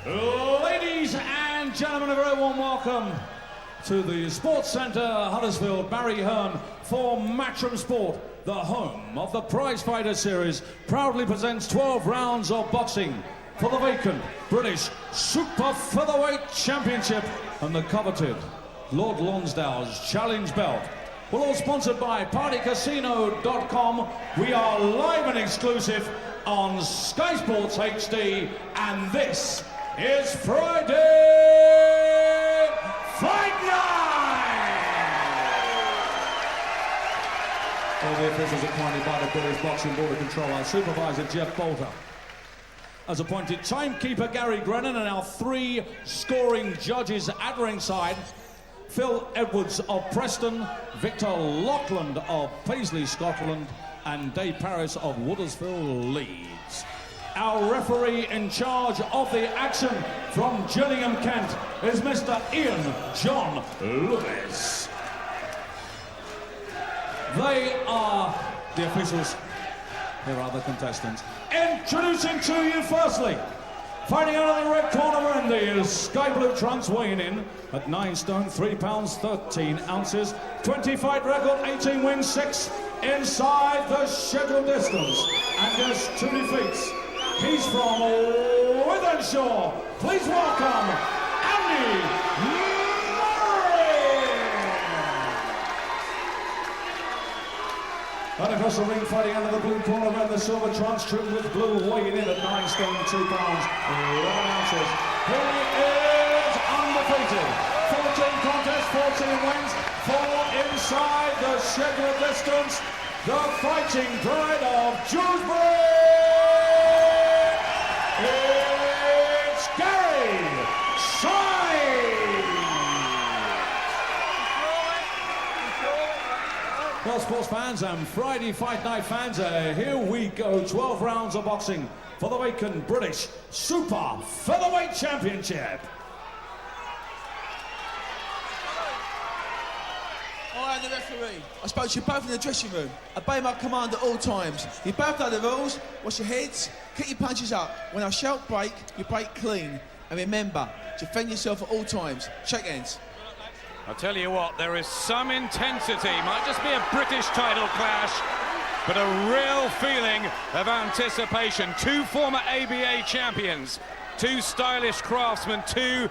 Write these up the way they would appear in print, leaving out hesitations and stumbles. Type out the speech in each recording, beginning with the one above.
Ladies and gentlemen, a very warm welcome to the Sports Centre, Huddersfield. Barry Hearn for Matchroom Sport, the home of the Prize Fighter Series, proudly presents 12 rounds of boxing for the vacant British Super Featherweight Championship and the coveted Lord Lonsdale's Challenge Belt. We're all sponsored by PartyCasino.com. We are live and exclusive on Sky Sports HD, and this is Friday Fight Night! All the officials appointed by the British Boxing Board of Control. Our supervisor, Jeff Bolter, has appointed timekeeper Gary Grennan, and our 3 scoring judges at ringside: Phil Edwards of Preston, Victor Lockland of Paisley, Scotland, and Dave Paris of Woodersfield, Leeds. Our referee in charge of the action from Gillingham, Kent, is Mr. Ian John Lewis. They are the officials. Here are the contestants. Introducing to you firstly, fighting out of the red corner wearing the sky blue trunks, weighing in at 9 stone, 3 pounds, 13 ounces, 20 fight record, 18 wins, 6 inside the scheduled distance, and just 2 defeats. He's from Wythenshawe. Please welcome Andy Murray. And across the ring, fighting under the blue corner wearing the silver trunks, trimmed with blue, weighing in at 9 stone, 2 pounds, 11 ounces. He is undefeated. 14 contests, 14 wins, 4 inside the scheduled distance. The fighting pride of Dewsbury. It's Gary Sykes. Well, sports fans and Friday Fight Night fans, here we go. 12 rounds of boxing for the vacant British Super Featherweight Championship. I am the referee. I spoke to you both in the dressing room. Obey my command at all times. You both know the rules. Wash your heads. Kick your punches up. When I shout break, you break clean. And remember, defend yourself at all times. Shake hands. I'll tell you what, there is some intensity. Might just be a British title clash, but a real feeling of anticipation. 2 former ABA champions, 2 stylish craftsmen, 2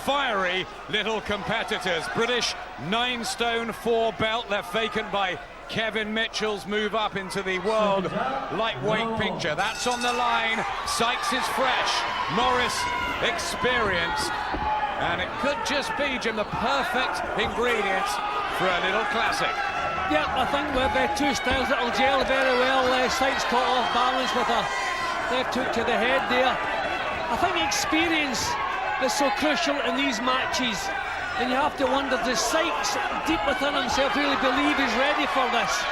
fiery little competitors. British 9 stone 4 belt left vacant by Kevin Mitchell's move up into the world lightweight picture. That's on the line. Sykes is fresh, Morris experienced, and it could just be, Jim, the perfect ingredients for a little classic. Yeah, I think with 2 styles that'll gel very well. Sykes caught off balance with a left hook to the head there. I think experience is so crucial in these matches, and you have to wonder, does Sykes deep within himself really believe he's ready for this,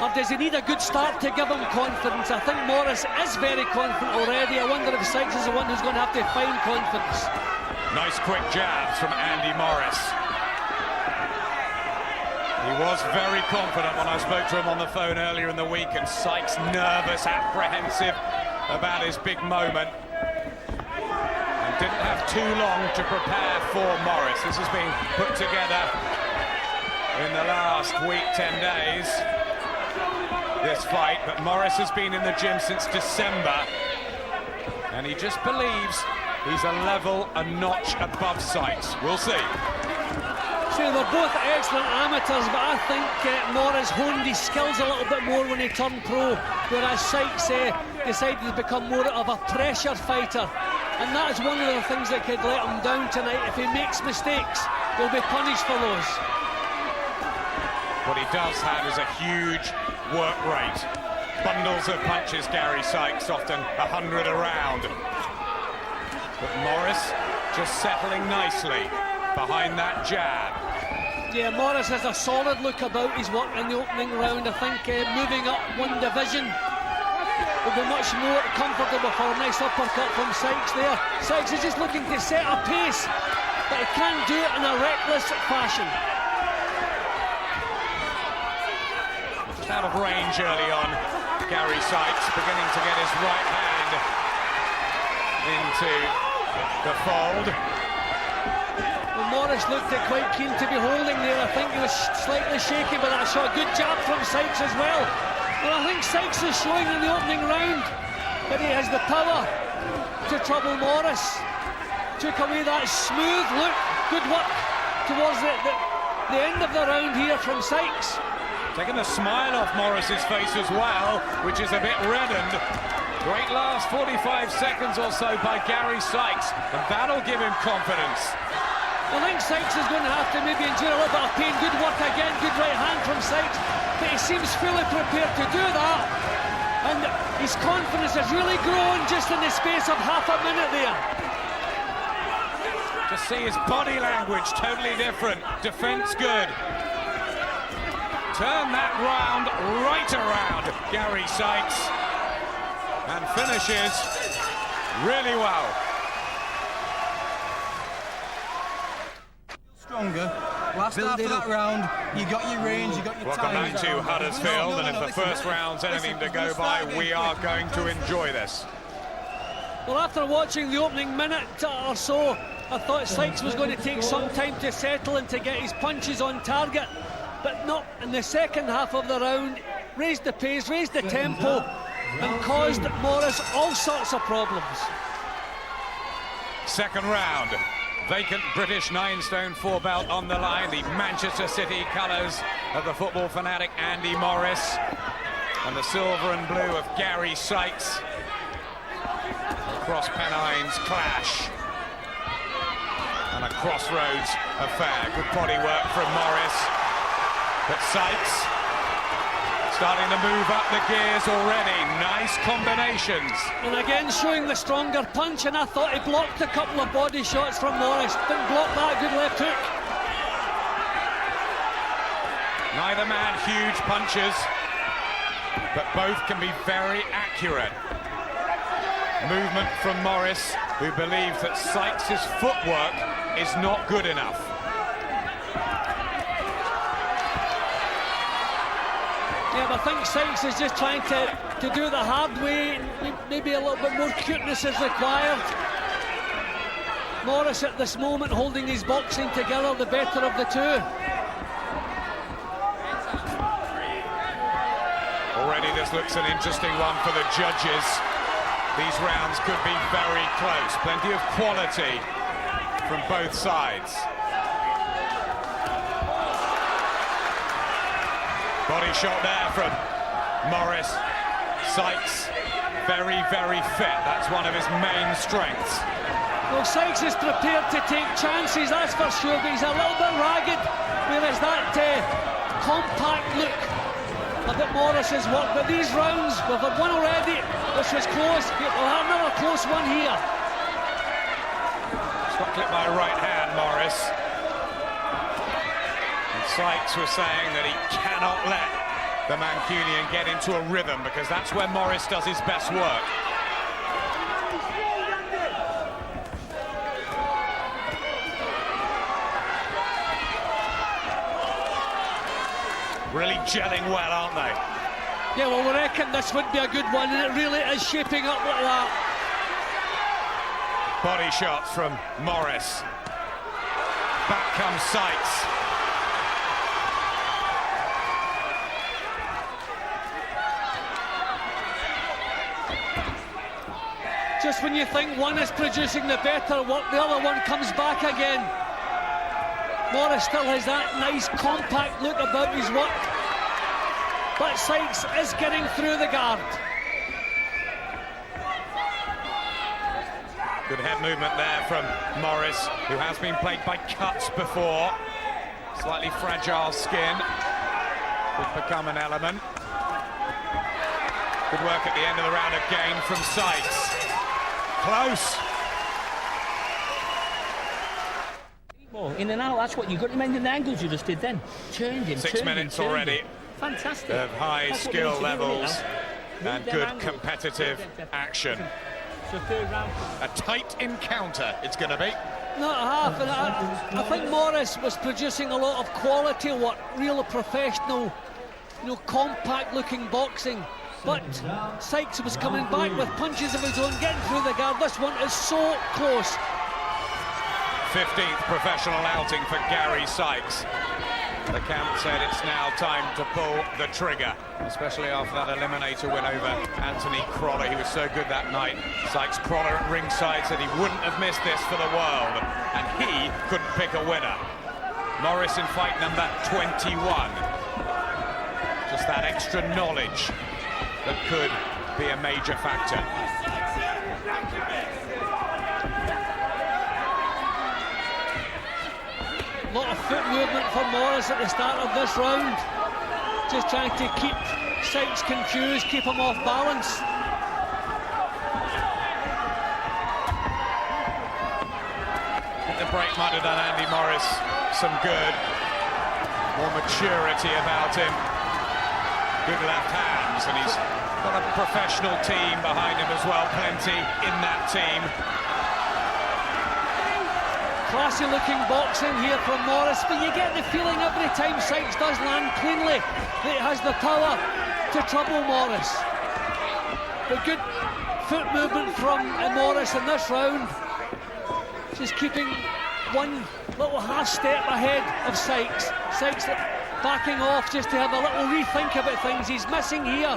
or does he need a good start to give him confidence? I think Morris is very confident already. I wonder if Sykes is the one who's going to have to find confidence. Nice quick jabs from Andy Morris. He was very confident when I spoke to him on the phone earlier in the week, and Sykes nervous, apprehensive about his big moment. Didn't have too long to prepare for Morris. This has been put together in the last week, 10 days, this fight, but Morris has been in the gym since December, and he just believes he's a level, a notch above Sykes. We'll see. So they're both excellent amateurs, but I think Morris honed his skills a little bit more when he turned pro, whereas Sykes decided to become more of a pressure fighter. And that is one of the things that could let him down tonight. If he makes mistakes, he'll be punished for those. What he does have is a huge work rate. Bundles of punches, Gary Sykes, often 100 a round. But Morris just settling nicely behind that jab. Yeah, Morris has a solid look about his work in the opening round. I think moving up 1 division will be much more comfortable for a nice uppercut from Sykes there. Sykes is just looking to set a pace, but he can't do it in a reckless fashion. Just out of range early on, Gary Sykes beginning to get his right hand into the fold. Well, Morris looked quite keen to be holding there. I think he was slightly shaky by that shot. Good jab from Sykes as well. Well, I think Sykes is showing in the opening round that he has the power to trouble Morris. Took away that smooth look. Good work towards the end of the round here from Sykes. Taking the smile off Morris's face as well, which is a bit reddened. Great last 45 seconds or so by Gary Sykes, and that'll give him confidence. I think Sykes is going to have to maybe endure a little bit of pain. Good work again, good right hand from Sykes, but he seems fully prepared to do that, and his confidence has really grown just in the space of half a minute there. Just see his body language, totally different. Defense good. Turn that round right around, Gary Sykes, and finishes really well. Stronger. Last half of that round, you got your range, you got your Welcome time. back to Huddersfield, and if the first round's anything to go by, we are going to enjoy this. Well, after watching the opening minute or so, I thought Sykes was going to take some time to settle and to get his punches on target, but not in the second half of the round. Raised the pace, raised the tempo, and caused Morris all sorts of problems. Second round. Vacant British 9-stone 4 belt on the line. The Manchester City colours of the football fanatic Andy Morris, and the silver and blue of Gary Sykes. Cross Pennines clash, and a crossroads affair. Good body work from Morris, but Sykes starting to move up the gears already. Nice combinations. And again showing the stronger punch, and I thought he blocked a couple of body shots from Morris. Didn't block that good left hook. Neither man huge punches, but both can be very accurate. Movement from Morris, who believes that Sykes' footwork is not good enough. Yeah, but I think Sykes is just trying to do the hard way. Maybe a little bit more cuteness is required. Morris at this moment holding his boxing together, the better of the two. Already this looks an interesting one for the judges. These rounds could be very close. Plenty of quality from both sides. Body shot there from Morris. Sykes, very, very fit. That's one of his main strengths. Well, Sykes is prepared to take chances, that's for sure, but he's a little bit ragged, whereas that compact look of that Morris has worked. But these rounds, we've had one already, which was close. We'll have another close one here. Got clipped by right hand, Morris. Sykes was saying that he cannot let the Mancunian get into a rhythm, because that's where Morris does his best work. Really gelling well, aren't they? Yeah, well, we reckon this would be a good one, and it really is shaping up like that. Body shots from Morris. Back comes Sykes. Just when you think one is producing the better work, the other one comes back again. Morris still has that nice compact look about his work, but Sykes is getting through the guard. Good head movement there from Morris, who has been plagued by cuts before. Slightly fragile skin could become an element. Good work at the end of the round again from Sykes. Close. In and out, that's what you got. Remember the angles you just did then? Changing. 6 minutes already. Fantastic. Of high skill levels and good competitive action. So third round. A tight encounter it's going to be. Not half, and I think Morris was producing a lot of quality work, real professional, compact-looking boxing. but Sykes was coming back with punches of his own, getting through the guard. This one is so close. 15th professional outing for Gary Sykes. The camp said it's now time to pull the trigger, especially after that eliminator win over Anthony Crolla. He was so good that night. Sykes Crolla at ringside said he wouldn't have missed this for the world, and he couldn't pick a winner. Morris in fight number 21. Just that extra knowledge that could be a major factor. A lot of foot movement from Morris at the start of this round. Just trying to keep Sykes confused, keep him off balance. I think the break might have done Andy Morris some good. More maturity about him. Good left hands, and he's got a professional team behind him as well, plenty in that team. Classy looking boxing here from Morris, but you get the feeling every time Sykes does land cleanly that he has the power to trouble Morris. But good foot movement from Morris in this round, just keeping one little half step ahead of Sykes. Sykes backing off just to have a little rethink about things. He's missing here.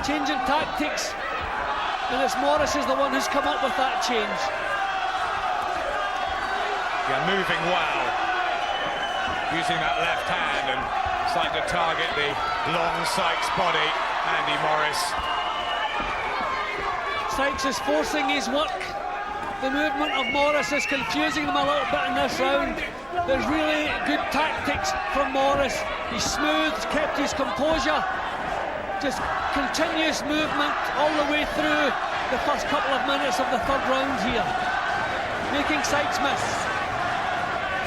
Changing tactics, and it's Morris is the one who's come up with that change. Yeah, moving well, using that left hand and starting to target the long Sykes body, Andy Morris. Sykes is forcing his work. The movement of Morris is confusing them a little bit in this round. There's really good tactics from Morris. He's smooth, kept his composure. Just continuous movement all the way through the first couple of minutes of the third round here, making Sykes miss.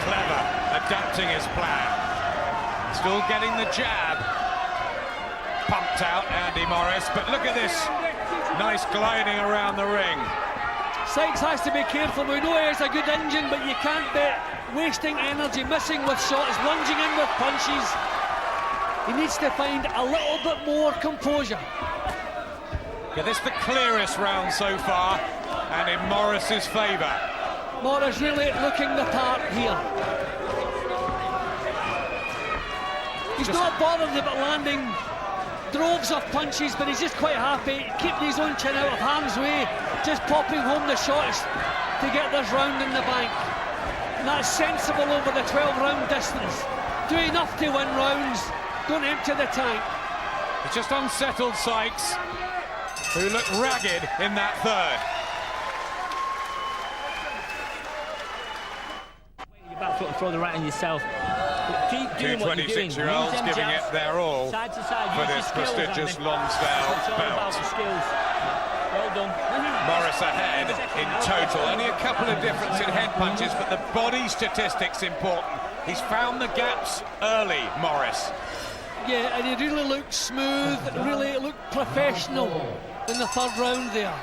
Clever, adapting his plan. Still getting the jab. Pumped out, Andy Morris, but look at this. Nice gliding around the ring. Sykes has to be careful. We know he is a good engine, but you can't be wasting energy, missing with shots, lunging in with punches. He needs to find a little bit more composure. Yeah, this is the clearest round so far, and in Morris's favour. Morris really looking the part here. He's not bothered about landing droves of punches, but he's just quite happy keeping his own chin out of harm's way, just popping home the shots to get this round in the bank. And that's sensible over the 12-round distance. Do enough to win rounds, don't empty the tank. It's just unsettled Sykes, who looked ragged in that third. Your back foot and throw the right on yourself. Keep doing what you're doing. 26-year-olds giving it their all side to side. for this prestigious Lonsdale belt. Skills. Well done. Morris ahead in total. Only a couple of difference in head punches, but the body statistics important. He's found the gaps early, Morris. Yeah, and he really looked smooth, really looked professional in the third round there.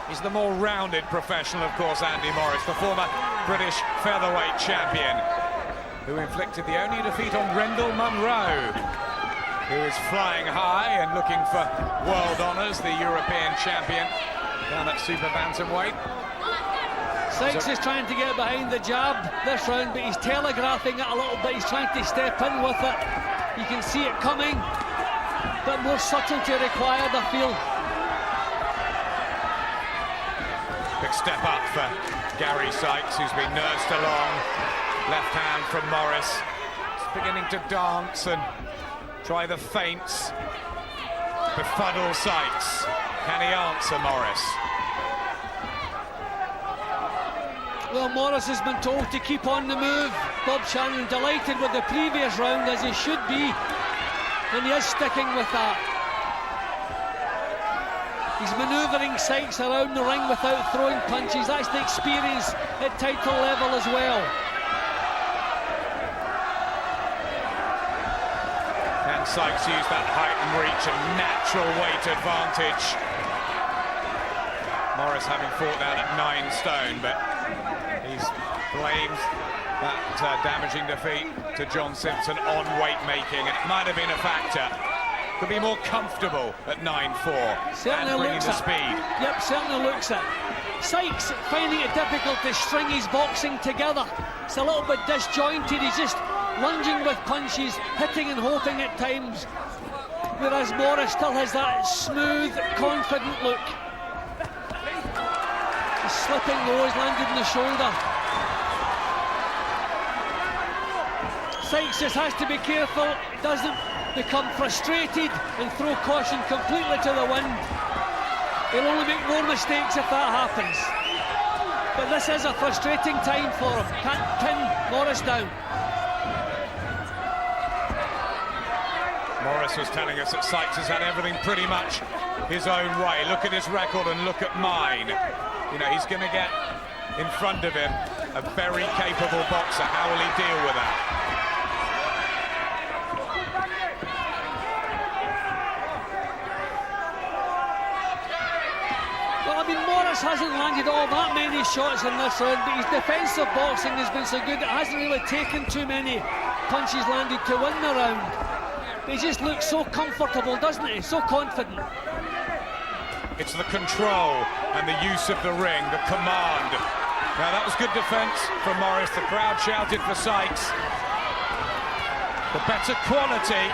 He's the more rounded professional, of course, Andy Morris, the former British featherweight champion, who inflicted the only defeat on Rendell Munro, who is flying high and looking for world honours, the European champion down at super bantamweight. Sykes is trying to get behind the jab this round, but he's telegraphing it a little bit. He's trying to step in with it. You can see it coming, but more subtlety required, I feel. Big step up for Gary Sykes, who's been nursed along. Left hand from Morris. He's beginning to dance and try the feints. Befuddle Sykes. Can he answer Morris? Well, Morris has been told to keep on the move. Bob Shannon delighted with the previous round, as he should be, and he is sticking with that. He's manoeuvring Sykes around the ring without throwing punches. That's the experience at title level as well. And Sykes used that height and reach and natural weight advantage. Morris having fought down at 9 stone, but he's blamed that damaging defeat to John Simpson on weight making. It might have been a factor. could be more comfortable at 9-4 Certainly and bringing looks the it. speed. Yep, certainly looks it. Sykes finding it difficult to string his boxing together. It's a little bit disjointed. He's just lunging with punches, hitting and hoping at times. Whereas Morris still has that smooth, confident look. He's slipping low, he's landed in the shoulder. Sykes just has to be careful, he doesn't become frustrated and throw caution completely to the wind. He'll only make more mistakes if that happens. But this is a frustrating time for him. Can't pin Morris down. Morris was telling us that Sykes has had everything pretty much his own way. Look at his record and look at mine. You know, he's going to get in front of him a very capable boxer. How will he deal with that? Well, I mean, Morris hasn't landed all that many shots in this round, but his defensive boxing has been so good it hasn't really taken too many punches landed to win the round. But he just looks so comfortable, doesn't he? So confident. It's the control and the use of the ring, the command. Now that was good defence from Morris. The crowd shouted for Sykes. The better quality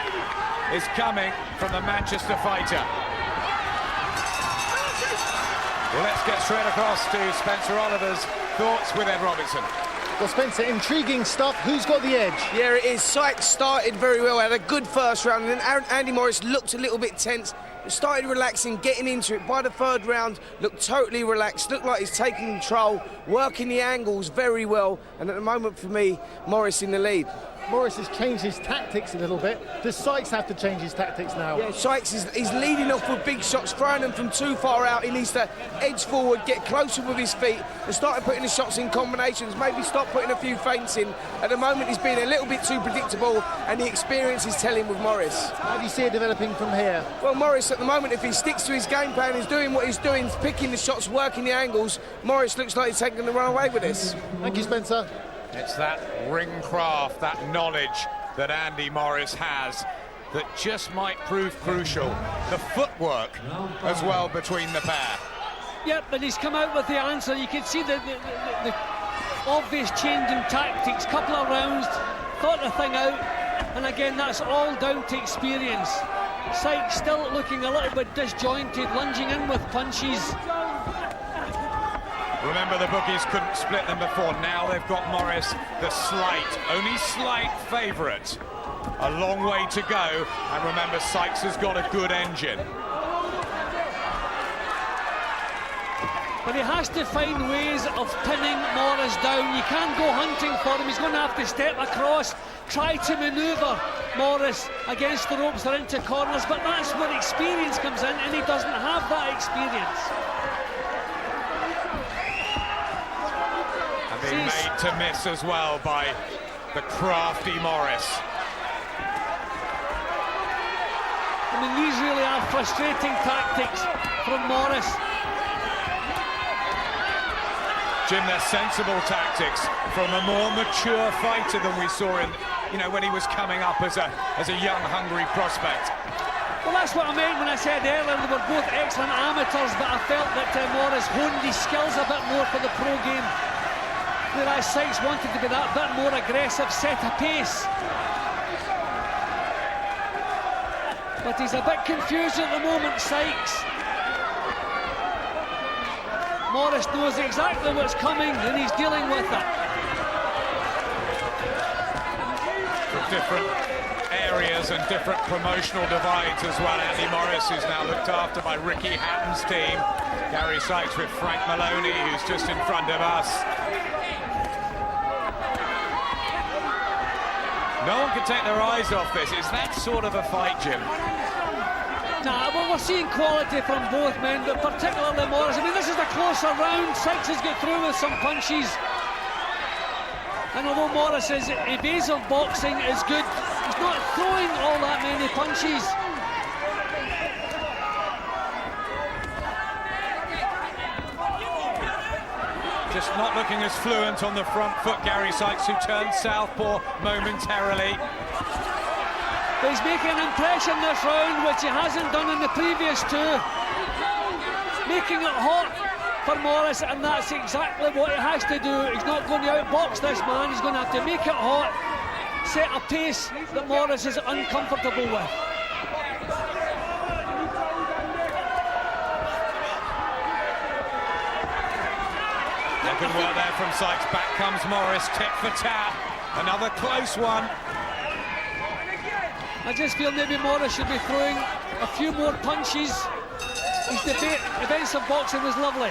is coming from the Manchester fighter. Well, let's get straight across to Spencer Oliver's thoughts with Ed Robinson. Well, Spencer, intriguing stuff. Who's got the edge? Yeah, it is. Sykes started very well, had a good first round, and then Andy Morris looked a little bit tense, started relaxing, getting into it. By the third round, looked totally relaxed, looked like he's taking control, working the angles very well, and at the moment, for me, Morris in the lead. Morris has changed his tactics a little bit. Does Sykes have to change his tactics now? Yeah, Sykes is leading off with big shots, throwing them from too far out. He needs to edge forward, get closer with his feet, and start putting the shots in combinations, maybe stop putting a few feints in. At the moment, he's being a little bit too predictable, and the experience is telling with Morris. How do you see it developing from here? Well, Morris, at the moment, if he sticks to his game plan, he's doing what he's doing, picking the shots, working the angles, Morris looks like he's taking the run away with this. Thank you, Spencer. It's that ring craft, that knowledge that Andy Morris has that just might prove crucial. The footwork as well between the pair. Yep, but he's come out with the answer. You can see the obvious change in tactics. Couple of rounds, thought the thing out, and again, that's all down to experience. Sykes still looking a little bit disjointed, lunging in with punches. Remember, the bookies couldn't split them before. Now they've got Morris, the only slight favourite. A long way to go, and remember, Sykes has got a good engine. But he has to find ways of pinning Morris down. You can't go hunting for him. He's going to have to step across, try to manoeuvre Morris against the ropes or into corners, but that's where experience comes in, and he doesn't have that experience. Being made to miss as well by the crafty Morris. I mean, these really are frustrating tactics from Morris. Jim, they're sensible tactics from a more mature fighter than we saw in, you know, when he was coming up as a young, hungry prospect. Well, that's what I meant when I said earlier they were both excellent amateurs, but I felt that Morris honed his skills a bit more for the pro game, whereas Sykes wanted to be that bit more aggressive, set a pace. But he's a bit confused at the moment, Sykes. Morris knows exactly what's coming and he's dealing with it. From different areas and different promotional divides as well. Andy Morris, who's now looked after by Ricky Hatton's team. Gary Sykes with Frank Maloney, who's just in front of us. No one can take their eyes off this. It's that sort of a fight, Jim. Nah, well, we're seeing quality from both men, but particularly Morris. I mean, this is a closer round. Sykes has got through with some punches. And although Morris's evasive boxing is good, he's not throwing all that many punches. Just not looking as fluent on the front foot, Gary Sykes, who turned southpaw momentarily. But he's making an impression this round, which he hasn't done in the previous two. Making it hot for Morris, and that's exactly what he has to do. He's not going to outbox this man, he's going to have to make it hot, set a pace that Morris is uncomfortable with. Good work there from Sykes. Back comes Morris, tit for tat. Another close one. I just feel maybe Morris should be throwing a few more punches. His defensive boxing was lovely.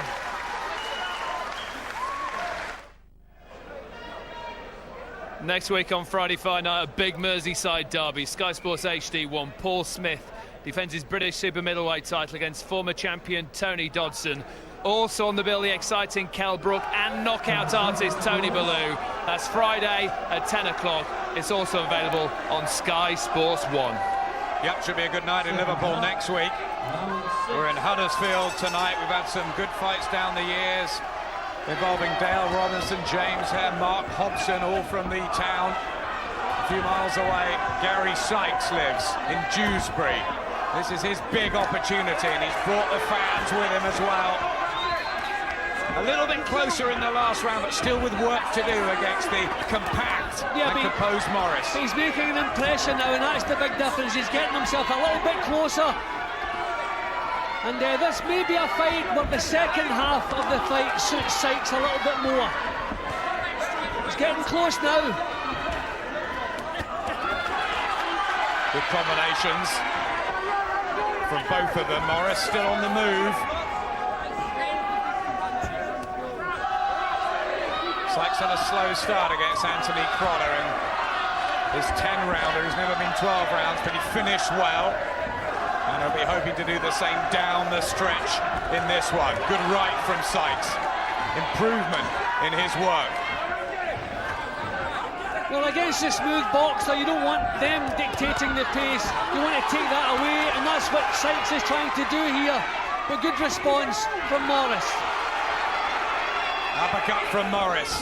Next week on Friday Fight Night, a big Merseyside derby. Sky Sports HD1, Paul Smith defends his British super middleweight title against former champion Tony Dodson. Also on the bill, the exciting Kell Brook and knockout artist Tony Bellew. That's Friday at 10 o'clock. It's also available on Sky Sports 1. Yep, should be a good night in Liverpool next week. We're in Huddersfield tonight. We've had some good fights down the years involving Dale Robinson, James Hare, Mark Hobson, all from the town. A few miles away, Gary Sykes lives in Dewsbury. This is his big opportunity, and he's brought the fans with him as well. A little bit closer in the last round, but still with work to do against the compact and composed Morris. He's making an impression now, and that's the big difference. He's getting himself a little bit closer. And this may be a fight where the second half of the fight suits Sykes a little bit more. He's getting close now. Good combinations from both of them. Morris still on the move. Sykes had a slow start against Anthony Croller in his 10-rounder. He's never been 12 rounds, but he finished well. And he'll be hoping to do the same down the stretch in this one. Good right from Sykes. Improvement in his work. Well, against a smooth boxer, you don't want them dictating the pace. You want to take that away, and that's what Sykes is trying to do here. But good response from Morris. Uppercut from Morris.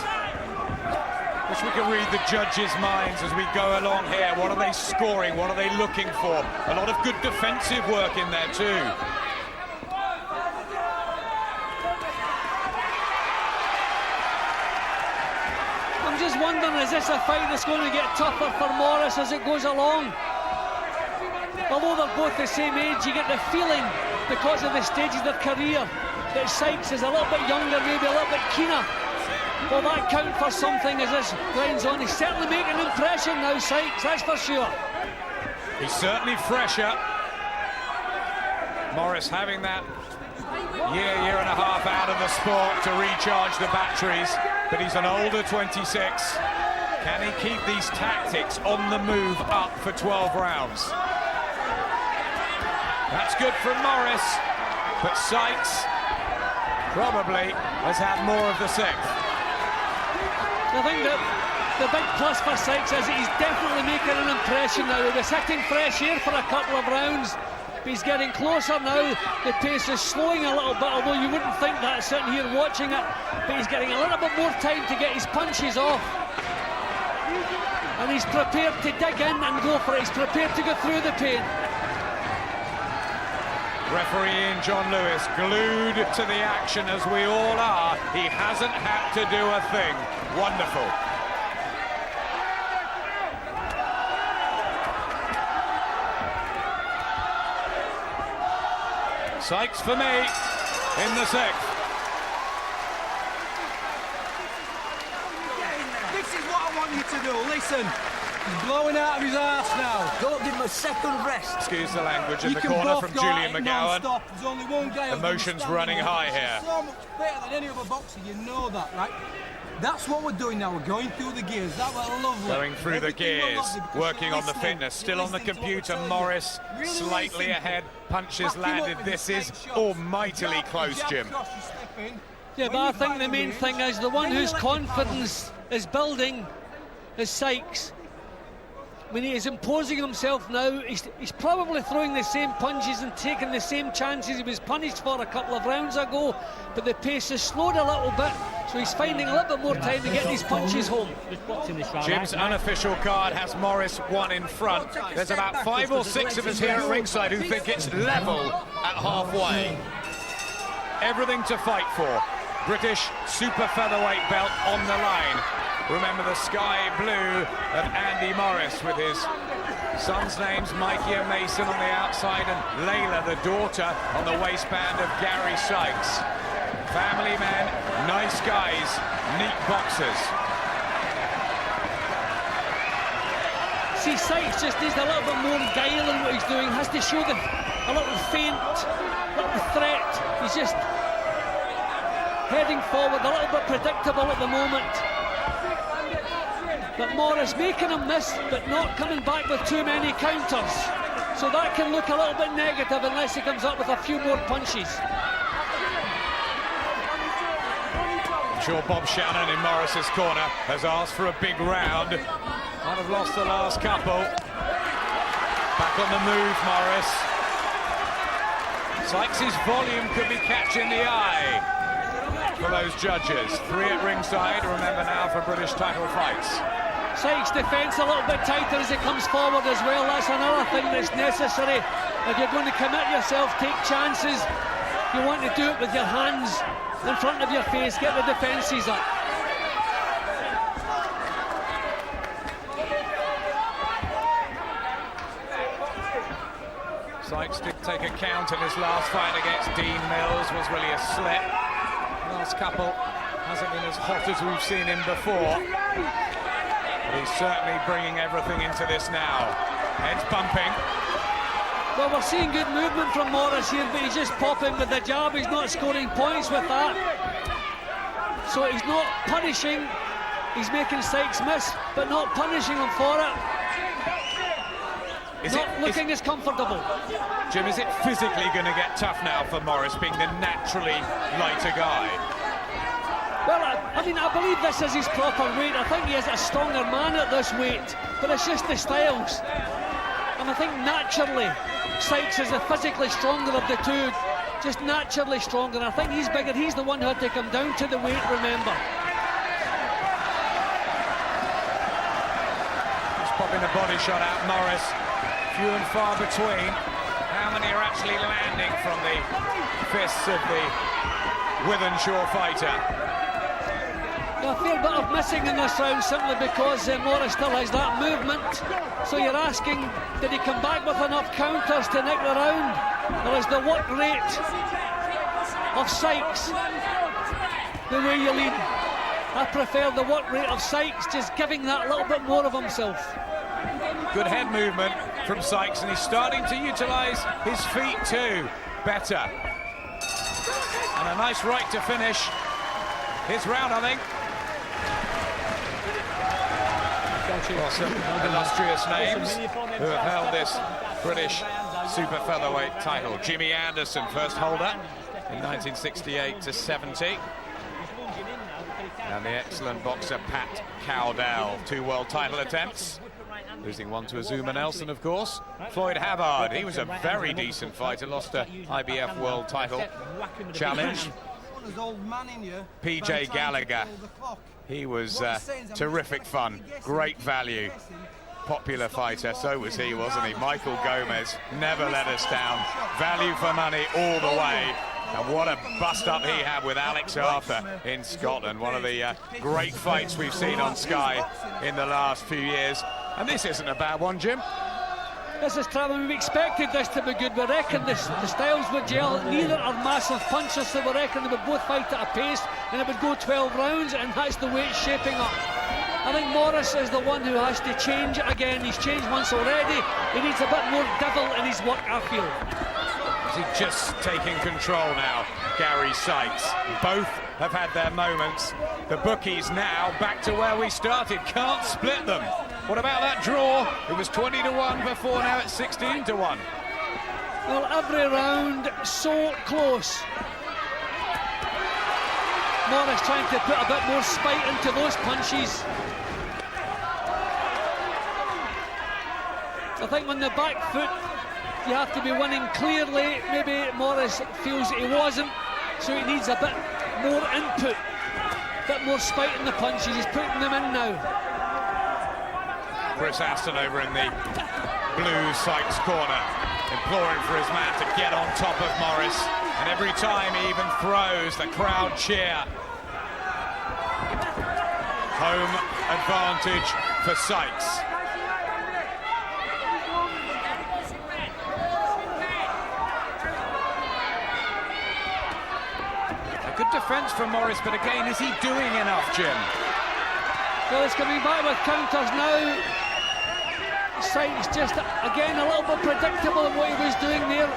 Wish we could read the judges' minds as we go along here. What are they scoring? What are they looking for? A lot of good defensive work in there too. I'm just wondering, is this a fight that's going to get tougher for Morris as it goes along? Although they're both the same age, you get the feeling, because of the stages of their career, that Sykes is a little bit younger, maybe a little bit keener. Will that count for something as this grinds on? He's certainly making an impression now, Sykes, that's for sure. He's certainly fresher. Morris having that year and a half out of the sport to recharge the batteries, but he's an older 26. Can he keep these tactics on the move up for 12 rounds? That's good from Morris, but Sykes probably has had more of the sixth. I think that the big plus for Sykes is that he's definitely making an impression now. He was hitting fresh air for a couple of rounds, but he's getting closer now. The pace is slowing a little bit, although you wouldn't think that sitting here watching it, but he's getting a little bit more time to get his punches off. And he's prepared to dig in and go for it. He's prepared to go through the pain. Referee Ian John Lewis glued to the action, as we all are. He hasn't had to do a thing. Wonderful. Sykes for me in the sixth. This is what I want you to do. Listen. He's blowing out of his arse now. Don't give him a second rest. Excuse the language in the corner from Julian McGowan. There's only one guy. Emotions running high here. So much better than any other boxer, you know that, right? That's what we're doing now. We're going through the gears. That was lovely. Going through the gears, working on the fitness. Still on the computer. Morris slightly ahead. Punches landed. This is almightily close, Jim. Yeah, but I think the main thing is the one whose confidence is building is Sykes. When he is imposing himself now, he's probably throwing the same punches and taking the same chances he was punished for a couple of rounds ago, but the pace has slowed a little bit, So he's finding a little bit more time to get these punches home. Jim's unofficial card has Morris one in front. There's about 5 or 6 of us here at ringside who think it's level at halfway. Everything to fight for. British super featherweight belt on the line. Remember the sky blue of Andy Morris with his son's names, Mikey and Mason on the outside, and Layla, the daughter, on the waistband of Gary Sykes. Family men, nice guys, neat boxers. See, Sykes just needs a little bit more guile in what he's doing, has to show a little feint, a little threat. He's just heading forward, a little bit predictable at the moment. But Morris making him miss, but not coming back with too many counters. So that can look a little bit negative unless he comes up with a few more punches. I'm sure Bob Shannon in Morris's corner has asked for a big round. Might have lost the last couple. Back on the move, Morris. Sykes' volume could be catching the eye for those judges. 3 at ringside, remember now, for British title fights. Sykes' defence a little bit tighter as he comes forward as well. That's another thing that's necessary. If you're going to commit yourself, take chances. You want to do it with your hands in front of your face, get the defences up. Sykes did take a count in his last fight against Dean Mills, was really a slip. Last couple hasn't been as hot as we've seen him before. But he's certainly bringing everything into this now. Head's bumping. Well, we're seeing good movement from Morris here, but he's just popping with the jab. He's not scoring points with that. So he's not punishing. He's making Sykes miss, but not punishing him for it. Not looking as comfortable. Jim, is it physically going to get tough now for Morris, being the naturally lighter guy? Well, I mean, I believe this is his proper weight. I think he is a stronger man at this weight, but it's just the styles. And I think naturally, Sykes is the physically stronger of the two, just naturally stronger. I think he's bigger. He's the one who had to come down to the weight, remember. Just popping a body shot at Morris. Few and far between. How many are actually landing from the fists of the Wythenshawe fighter? A fair bit of missing in this round simply because Morris still has that movement. So you're asking, did he come back with enough counters to nick the round? Or is the work rate of Sykes the way you lead? I prefer the work rate of Sykes, just giving that little bit more of himself. Good head movement from Sykes, and he's starting to utilise his feet too better. And a nice right to finish his round, I think. Some illustrious names who have held this British super featherweight title. Jimmy Anderson, first holder in 1968-70. And the excellent boxer Pat Cowdell, 2 world title attempts. Losing one to Azuma Nelson, of course. Floyd Havard, he was a very decent fighter, lost a IBF world title challenge. PJ Gallagher, he was terrific fun, great value, popular fighter, so was he, wasn't he? Michael Gomez never let us down, value for money all the way. And what a bust-up he had with Alex Arthur in Scotland, one of the great fights we've seen on Sky in the last few years. And this isn't a bad one, Jim. This is travelling. We expected this to be good. We reckon the styles would gel. Neither are massive punchers, so we reckon they would both fight at a pace and it would go 12 rounds, and that's the way it's shaping up. I think Morris is the one who has to change again. He's changed once already. He needs a bit more devil in his work, I feel. Is he just taking control now, Gary Sykes? Both have had their moments. The bookies now back to where we started. Can't split them. What about that draw? It was 20-1 before, now it's 16-1. Well, every round so close. Morris trying to put a bit more spite into those punches. I think on the back foot, you have to be winning clearly. Maybe Morris feels he wasn't, so he needs a bit more input. bit more spite in the punches. He's putting them in now. Chris Aston over in the blue Sykes corner, imploring for his man to get on top of Morris. And every time he even throws, the crowd cheer. Home advantage for Sykes. A good defence from Morris, but again, is he doing enough, Jim? Well, he's coming back with counters now. Sykes just, again, a little bit predictable in what he was doing there.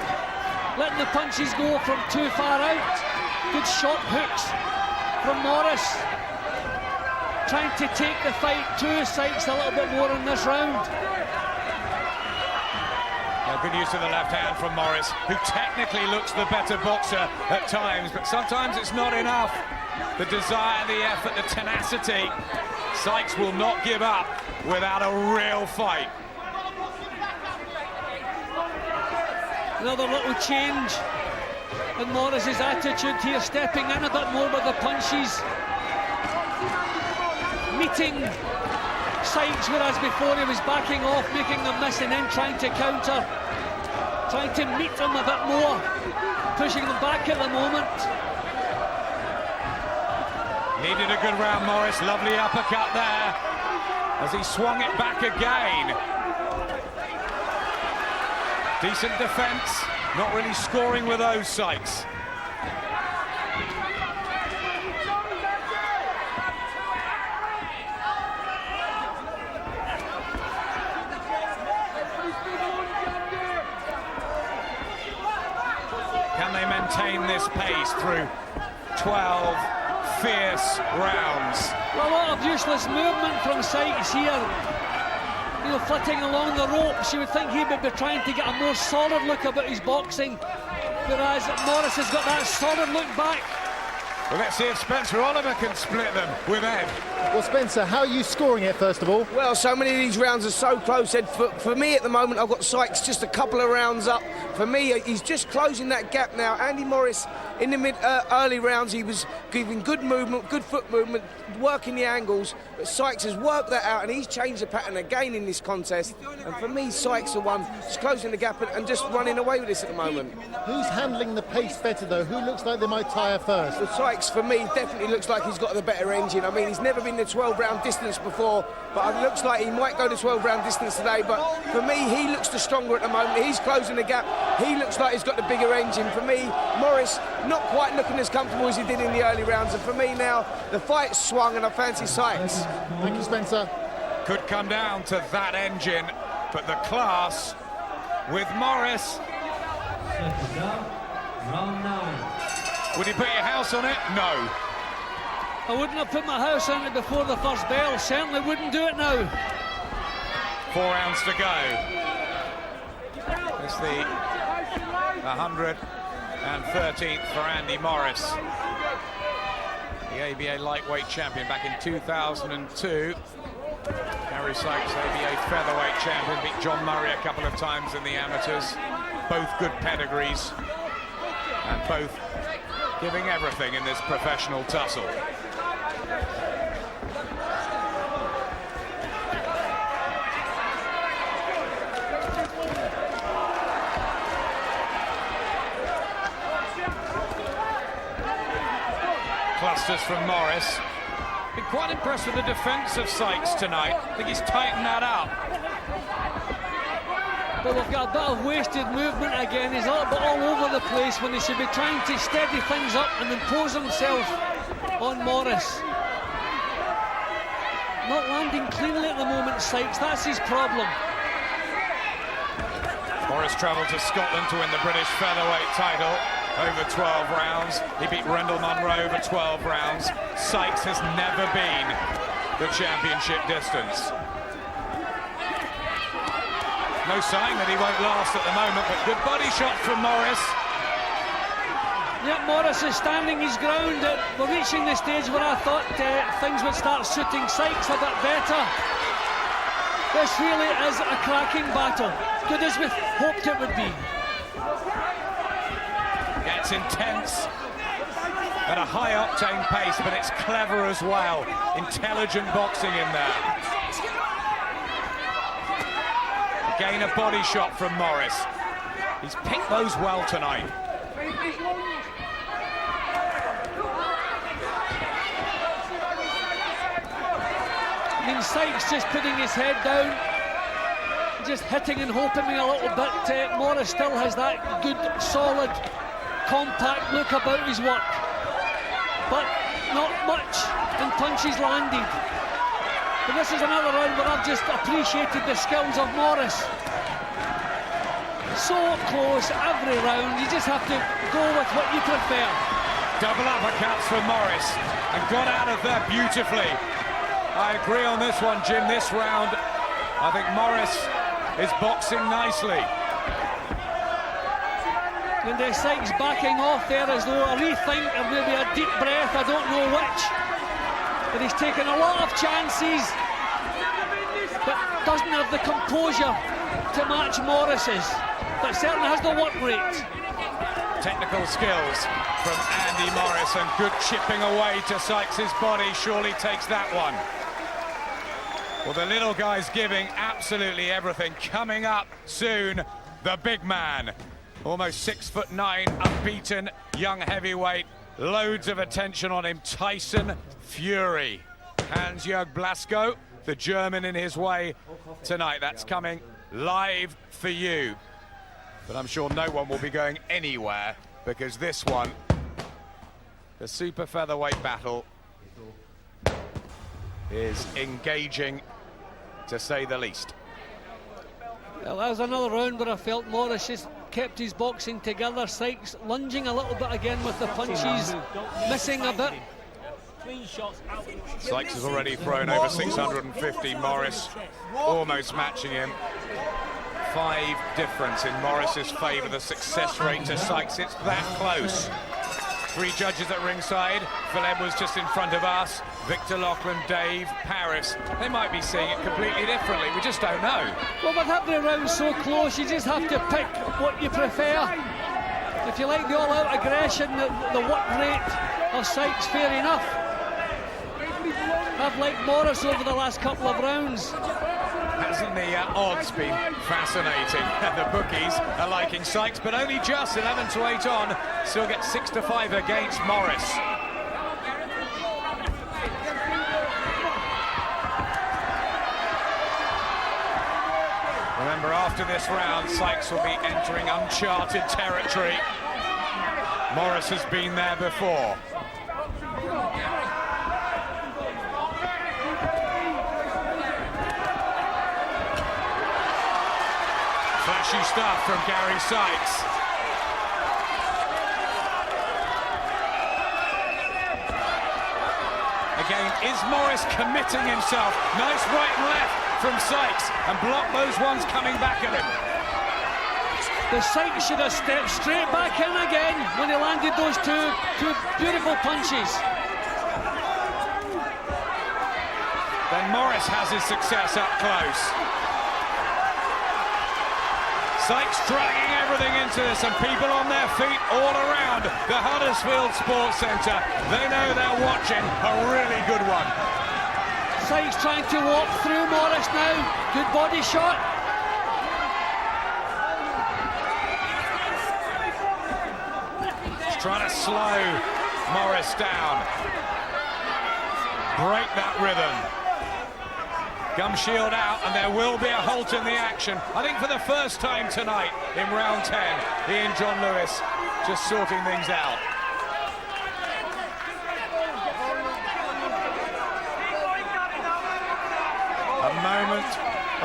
Letting the punches go from too far out. Good short hooks from Morris. Trying to take the fight to Sykes a little bit more in this round. Well, good use of the left hand from Morris, who technically looks the better boxer at times, but sometimes it's not enough. The desire, the effort, the tenacity. Sykes will not give up without a real fight. Another little change in Morris's attitude here, stepping in a bit more with the punches. Meeting Sykes, whereas before he was backing off, making them miss and then trying to counter. Trying to meet them a bit more, pushing them back at the moment. Needed a good round, Morris. Lovely uppercut there as he swung it back again. Decent defence, not really scoring with those Sykes. Can they maintain this pace through 12 fierce rounds? Well, a lot of useless movement from Sykes here. You know, flitting along the ropes. You would think he would be trying to get a more solid look about his boxing, whereas Morris has got that solid look back. Well, let's see if Spencer Oliver can split them with Ed. Well, Spencer, how are you scoring it, first of all? Well, so many of these rounds are so close, Ed. For me, at the moment, I've got Sykes just a couple of rounds up. For me, he's just closing that gap now. Andy Morris, in the early rounds, he was giving good movement, good foot movement, working the angles. But Sykes has worked that out, and he's changed the pattern again in this contest. And for me, Sykes the one just closing the gap and just running away with this at the moment. Who's handling the pace better, though? Who looks like they might tire first? Well, Sykes, for me, definitely looks like he's got the better engine. I mean, he's never been the 12-round distance before, but it looks like he might go the 12-round distance today. But for me, he looks the stronger at the moment. He's closing the gap. He looks like he's got the bigger engine. For me, Morris not quite looking as comfortable as he did in the early rounds. And for me now, the fight's swung and I fancy Sykes. Thank you, Spencer. Could come down to that engine, but the class with Morris. Round 9. Would you put your house on it? No. I wouldn't have put my house on it before the first bell. Certainly wouldn't do it now. 4 rounds to go. It's the 113th for Andy Morris, the ABA lightweight champion back in 2002. Gary Sykes, ABA featherweight champion, beat John Murray a couple of times in the amateurs. Both good pedigrees, and both giving everything in this professional tussle. Clusters from Morris. Been quite impressed with the defence of Sykes tonight. I think he's tightened that up. But we've got a bit of wasted movement again. He's a little bit all over the place when he should be trying to steady things up and impose himself on Morris. Not landing cleanly at the moment, Sykes. That's his problem. Morris travelled to Scotland to win the British featherweight title over 12 rounds. He beat Rendell Munro over 12 rounds. Sykes has never been the championship distance. No sign that he won't last at the moment, but good body shot from Morris. Yep, Morris is standing his ground. We're reaching the stage where I thought things would start suiting Sykes a bit better. This really is a cracking battle, good as we hoped it would be. Gets intense. at a high-octane pace, but it's clever as well. Intelligent boxing in there. Again, a body shot from Morris. He's picked those well tonight. I mean, Sykes just putting his head down, just hitting and hoping me a little bit. Morris still has that good, solid, compact look about his work, but not much in punches landed. But this is another round where I've just appreciated the skills of Morris. So close every round, you just have to go with what you prefer. Double uppercuts from Morris, and got out of there beautifully. I agree on this one, Jim. This round, I think Morris is boxing nicely. And Sykes backing off there as though a rethink or maybe a deep breath, I don't know which. But he's taken a lot of chances, but doesn't have the composure to match Morris's, but certainly has the work rate. Technical skills from Andy Morris, and good chipping away to Sykes' body surely takes that one. Well, the little guy's giving absolutely everything. Coming up soon, the big man. Almost 6'9", unbeaten, young heavyweight. Loads of attention on him, Tyson Fury. Hans-Jörg Blasko, the German in his way tonight. That's coming live for you. But I'm sure no one will be going anywhere, because this one, the super featherweight battle, is engaging, to say the least. Well, that was another round where I felt Morris just kept his boxing together. Sykes lunging a little bit again with the punches, missing a bit. Sykes has already thrown over 650. Morris almost matching him. 5 difference in Morris's favour. The success rate to Sykes, it's that close. 3 judges at ringside. Phil Edwards just in front of us. Victor Lachlan, Dave, Paris. They might be seeing it completely differently. We just don't know. Well, with every round so close, you just have to pick what you prefer. If you like the all-out aggression, the work rate of Sykes, fair enough. I've liked Morris over the last couple of rounds. Hasn't the odds been fascinating? The bookies are liking Sykes, but only just 11-8 on. Still get 6-5 against Morris. Remember, after this round, Sykes will be entering uncharted territory. Morris has been there before. Flashy stuff from Gary Sykes. Again, is Morris committing himself? Nice right and left from Sykes, and block those ones coming back at him. The Sykes should have stepped straight back in again when he landed those two beautiful punches. Then Morris has his success up close. Sykes dragging everything into this, and people on their feet all around the Huddersfield Sports Centre. They know they're watching a really good one. Sykes trying to walk through Morris now. Good body shot. He's trying to slow Morris down. Break that rhythm. Gum shield out, and there will be a halt in the action. I think for the first time tonight in round 10, he and John Lewis just sorting things out. A moment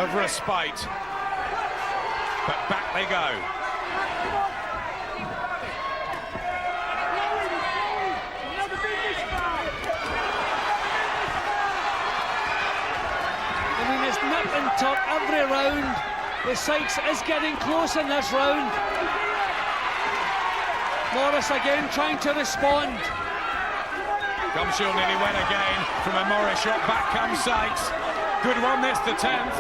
of respite, but back they go. Nip and tuck every round. The Sykes is getting close in this round. Morris again trying to respond. Gum shield nearly went again from a Morris shot. Back comes Sykes. Good one, this the 10th.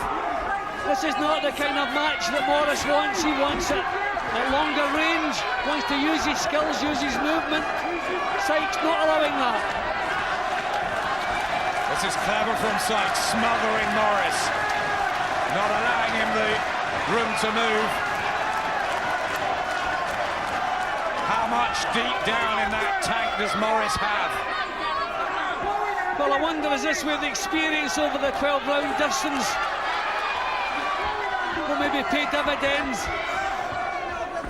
This is not the kind of match that Morris wants. He wants it at longer range, wants to use his skills, use his movement. Sykes not allowing that. This is clever from Sykes, smothering Morris, not allowing him the room to move. How much deep down in that tank does Morris have? Well, I wonder, is this where the experience over the 12-round distance will maybe pay dividends?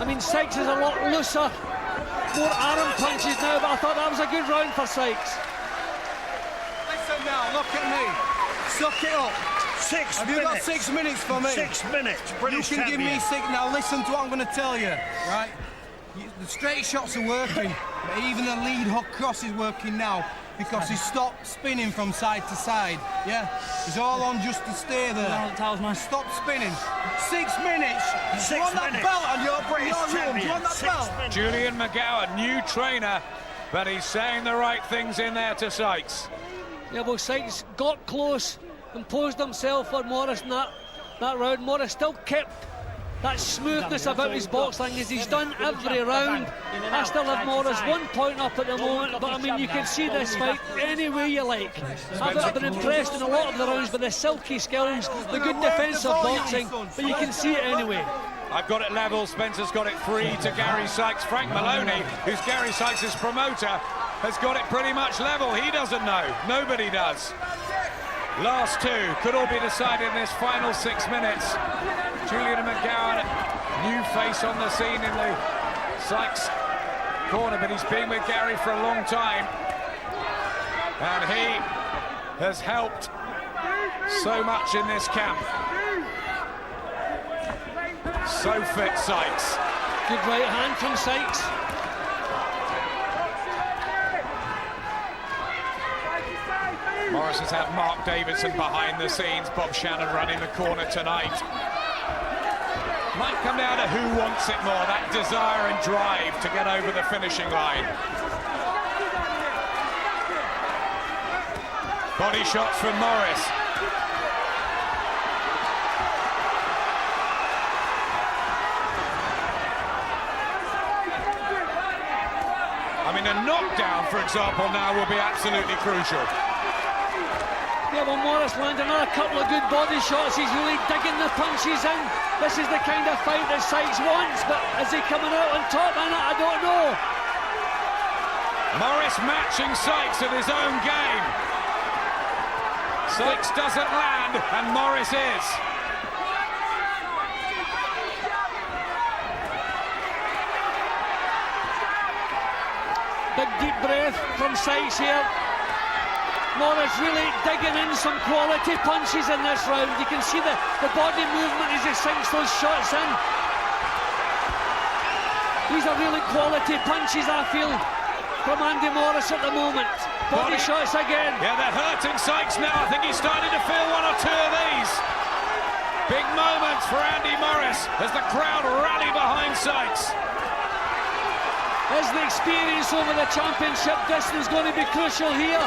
I mean, Sykes is a lot looser, more arm punches now, but I thought that was a good round for Sykes. Listen now, look at me. Suck it up. 6 minutes. Have you got 6 minutes for me? 6 minutes, British You can champion. give me 6. Now listen to what I'm going to tell you, right? The straight shots are working, but even the lead hook cross is working now because he stopped spinning from side to side, yeah? He's all on just to stay there. Stop spinning. 6 minutes. Do you want that belt on your British room? champion. Do you want that 6 belt? minutes. Julian McGowan, new trainer, but he's saying the right things in there to Sykes. Yeah, well, Sykes got close, imposed himself on Morris in that round. Morris still kept that smoothness about his boxing as he's done every round. I still have Morris 1 point up at the moment, but I mean, you can see this fight any way you like. I've been impressed in a lot of the rounds with the silky skills, the good defensive boxing, but you can see it anyway. I've got it level, Spencer's got it 3 to Gary Sykes. Frank Maloney, who's Gary Sykes' promoter, has got it pretty much level. He doesn't know, nobody does. Last 2 could all be decided in this final 6 minutes. Julian McGowan, new face on the scene in the Sykes corner, but he's been with Gary for a long time. And he has helped so much in this camp. So fit, Sykes. Good right hand from Sykes. Morris has had Mark Davidson behind the scenes. Bob Shannon running the corner tonight. Might come down to who wants it more, that desire and drive to get over the finishing line. Body shots from Morris. I mean, a knockdown, for example, now will be absolutely crucial. Yeah, well, Morris landed another couple of good body shots. He's really digging the punches in. This is the kind of fight that Sykes wants, but is he coming out on top in it? I don't know. Morris matching Sykes at his own game. Sykes doesn't land, and Morris is. Big deep breath from Sykes here. Morris really digging in some quality punches in this round. You can see the body movement as he sinks those shots in. These are really quality punches, I feel, from Andy Morris at the moment. Body shots again. Yeah, they're hurting Sykes now. I think he's starting to feel 1 or 2 of these. Big moments for Andy Morris as the crowd rally behind Sykes. Is the experience over the championship distance going to be crucial here?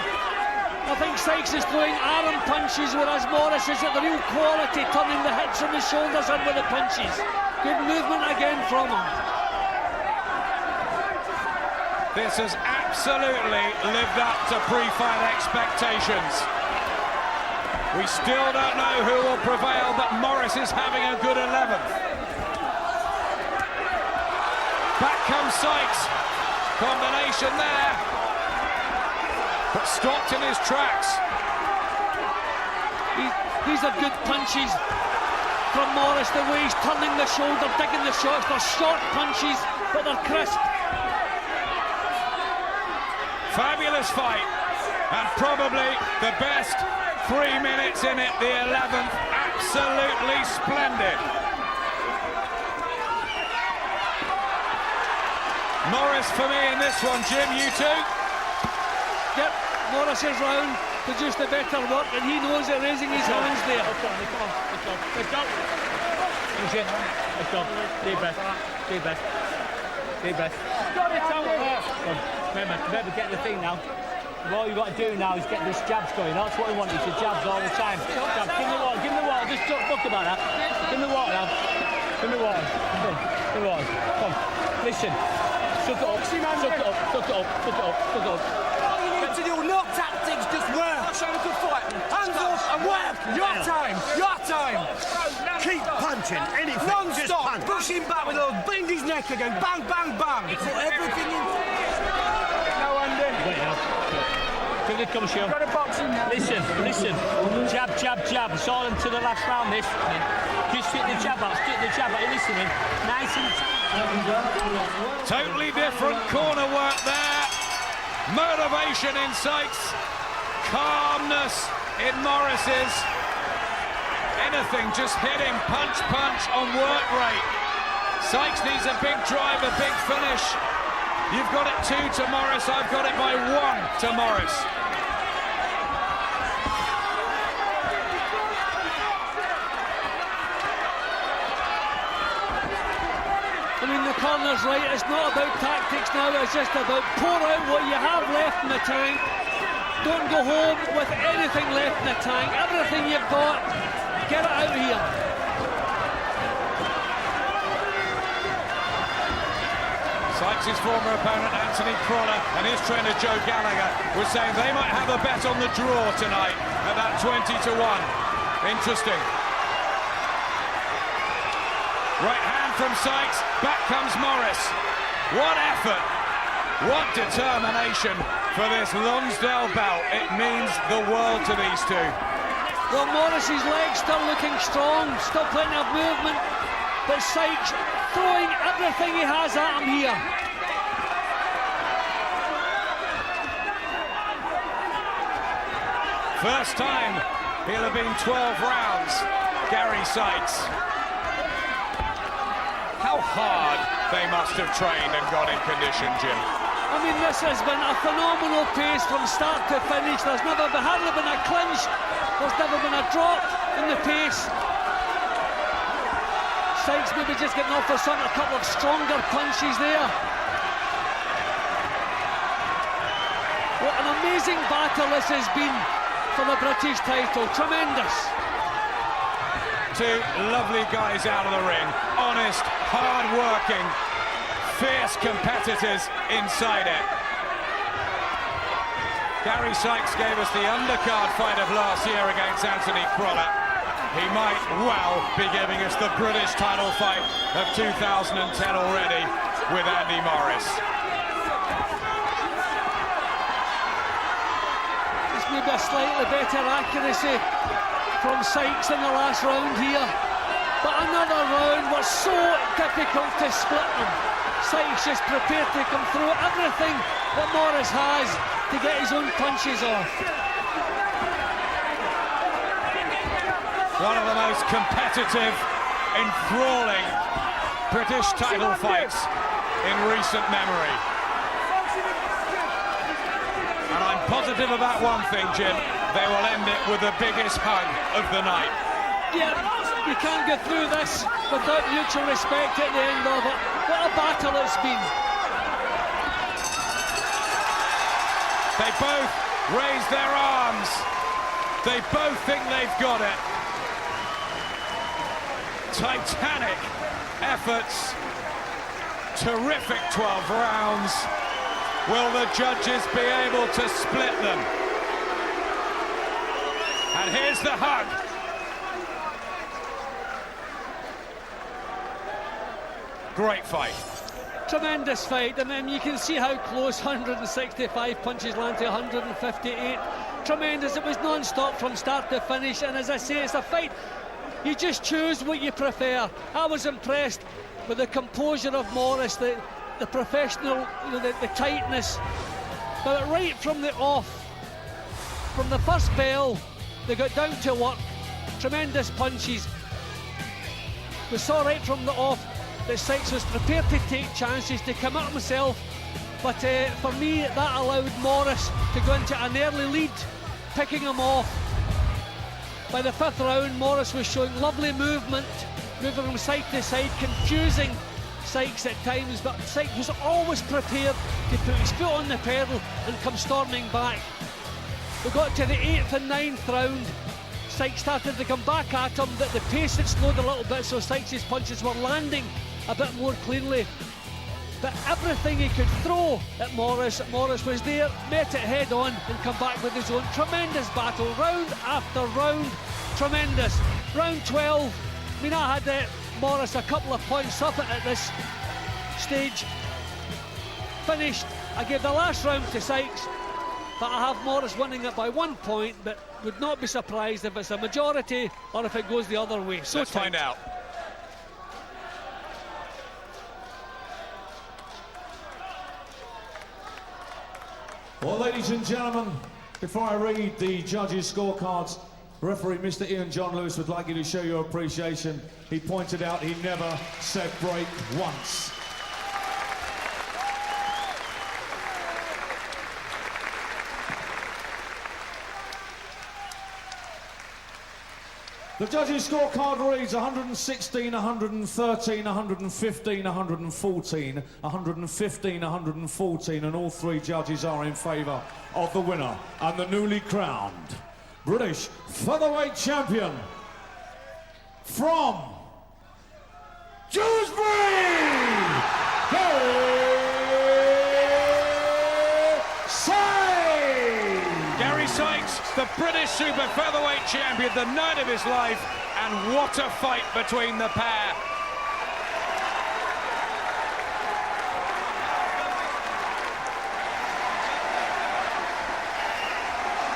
I think Sykes is throwing arm punches, whereas Morris is at the real quality, turning the hits from his shoulders in with the punches. Good movement again from him. This has absolutely lived up to pre-fight expectations. We still don't know who will prevail, but Morris is having a good 11th. Back comes Sykes. Combination there. But stopped in his tracks. These are good punches from Morris, the way he's turning the shoulder, digging the shots. They're short punches, but they're crisp. Fabulous fight, and probably the best 3 minutes in it, the 11th. Absolutely splendid. Morris for me in this one, Jim, you too? Yep, Morris's round produced a better work, and he knows it, raising his hands there. Let's go. Let's go. Deep breath. Deep breath. Deep breath. Remember, get the thing now. What you've got to do now is get these jabs going. That's what we want, is the jabs all the time. Jabs. Give me the water. Just don't fuck about that. Give me the water now. Give me water. Come on. Give me water. Come on. Listen. Suck it up, suck it up, suck it up, suck it up, suck it up. All you need to do, no tactics, just work. I'll show him a good fight. Hands up and work. Your time, your time. Keep punching, anything, just Non-stop, punch. push him back with those, bend his neck again, bang, bang, bang. Put everything in. No, Andy. Give it a come, Sean. Got a boxing now. Listen. Jab, jab, jab. It's all into the last round, this. Just stick the jab out, Are you listening? Nice and Totally different corner work there. Motivation in Sykes. Calmness in Morris's. Anything, just hit him. Punch on work rate. Sykes needs a big drive, a big finish. You've got it 2 to Morris. I've got it by 1 to Morris. I mean, the corner's right. It's not about tactics now. It's just about pour out what you have left in the tank. Don't go home with anything left in the tank. Everything you've got, get it out here. Sykes' former opponent, Anthony Crolla, and his trainer, Joe Gallagher, were saying they might have a bet on the draw tonight at that 20 to 1. Interesting. Right hand from Sykes, back comes Morris. What effort, what determination for this Lonsdale bout. It means the world to these two. Well, Morris's legs still looking strong, still plenty of movement, but Sykes throwing everything he has at him here. First time he'll have been 12 rounds, Gary Sykes. How hard they must have trained and got in condition, Jim. I mean, this has been a phenomenal pace from start to finish. There's never been, hardly been a clinch. There's never been a drop in the pace. Sykes maybe just getting off for a couple of stronger punches there. What an amazing battle this has been for the British title. Tremendous. Two lovely guys out of the ring. Honest, hard-working, fierce competitors inside it. Gary Sykes gave us the undercard fight of last year against Anthony Crolla. He might well be giving us the British title fight of 2010 already with Andy Morris. It's maybe a slightly better accuracy from Sykes in the last round here. But another round was so difficult to split them. Sykes just prepared to come through everything that Morris has to get his own punches off. One of the most competitive, enthralling British title fights in recent memory. And I'm positive about one thing, Jim. They will end it with the biggest hug of the night. Yeah, you can't get through this without mutual respect at the end of it. What a battle it's been. They both raise their arms. They both think they've got it. Titanic efforts, terrific 12 rounds. Will the judges be able to split them? And here's the hug. Great fight. Tremendous fight. I mean, you can see how close 165 punches land to 158. Tremendous. It was non-stop from start to finish, and as I say, it's a fight. You just choose what you prefer. I was impressed with the composure of Morris, the professional, the tightness. But right from the off, from the first bell, they got down to work. Tremendous punches. We saw right from the off that Sykes was prepared to take chances, to commit himself. But for me, that allowed Morris to go into an early lead, picking him off. By the fifth round, Morris was showing lovely movement, moving from side to side, confusing Sykes at times, but Sykes was always prepared to put his foot on the pedal and come storming back. We got to the 8th and 9th round. Sykes started to come back at him, but the pace had slowed a little bit, so Sykes' punches were landing a bit more cleanly. but everything he could throw at Morris was there, met it head on and come back with his own. Tremendous battle, round after round, tremendous. Round 12, I mean, I had Morris a couple of points up at this stage. Finished, I gave the last round to Sykes, but I have Morris winning it by 1 point, but would not be surprised if it's a majority or if it goes the other way. So let's find out. Well, ladies and gentlemen, before I read the judges' scorecards, referee Mr. Ian John Lewis would like you to show your appreciation. He pointed out he never said break once. The judges' scorecard reads 116, 113, 115, 114, 115, 114, and all three judges are in favour of the winner and the newly crowned British Featherweight Champion from Dewsbury, Gary Sykes, the British Super Featherweight Champion, the night of his life, and what a fight between the pair.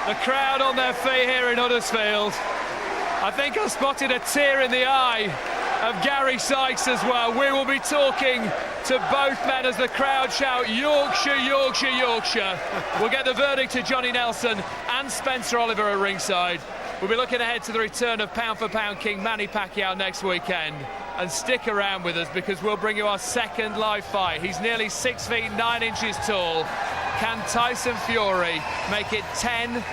The crowd on their feet here in Huddersfield. I think I spotted a tear in the eye of Gary Sykes as well. We will be talking to both men as the crowd shout Yorkshire, Yorkshire, Yorkshire. We'll get the verdict to Johnny Nelson and Spencer Oliver at ringside. We'll be looking ahead to the return of pound-for-pound king Manny Pacquiao next weekend. And stick around with us because we'll bring you our second live fight. He's nearly 6 feet 9 inches tall. Can Tyson Fury make it 10